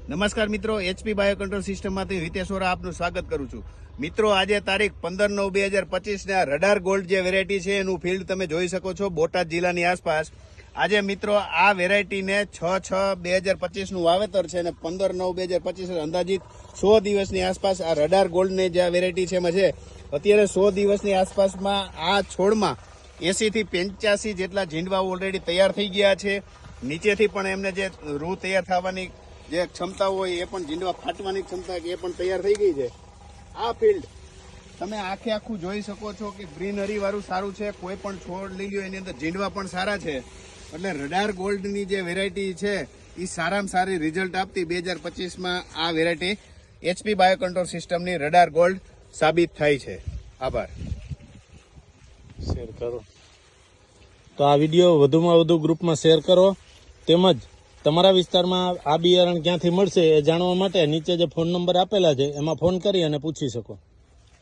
નમસ્કાર મિત્રો, HP bio control સિસ્ટમમાંથી હિતેશ વોરા આપનું સ્વાગત કરું છું. મિત્રો, આજે તારીખ 15/9/2025 રડાર ગોલ્ડ જે વેરાયટી છે એનું ફિલ્ડ તમે જોઈ શકો છો બોટાદ જિલ્લાની આસપાસ. આજે મિત્રો આ વેરાયટીને 6/6/2025 નું વાવેતર છે અને 15/9/2025 અંદાજિત 100 દિવસની આસપાસ આ રડાર ગોલ્ડની જે વેરાયટી છે એમાં છે. અત્યારે 100 દિવસની આસપાસમાં આ છોડમાં 80 થી 85 જેટલા ઝીંડવા ઓલરેડી તૈયાર થઈ ગયા છે. નીચેથી પણ એમને જે રૂ તૈયાર થવાની જે ક્ષમતા હોય એ પણ ઝીંડવા ફાટવાની ક્ષમતા એ પણ તૈયાર થઈ ગઈ છે. આ ફિલ્ડ તમે આખું જોઈ શકો છો કે ગ્રીનરી વાળું સારું છે. કોઈ પણ છોડ લઈ લ્યો એની અંદર ઝીંડવા પણ સારા છે. એટલે રડાર ગોલ્ડની જે વેરાયટી છે એ સારામાં સારી રિઝલ્ટ આપતી 2025માં આ વેરાયટી એચપી બાયો કંટ્રોલ સિસ્ટમની રડાર ગોલ્ડ સાબિત થાય છે. આભાર. શેર કરો તો આ વિડીયો વધુમાં વધુ ગ્રુપમાં શેર કરો. તેમજ તમારા વિસ્તારમાં આ બિયારણ ક્યાંથી મળશે એ જાણવા માટે નીચે જે ફોન નંબર આપેલા છે એમાં ફોન કરી અને પૂછી શકો.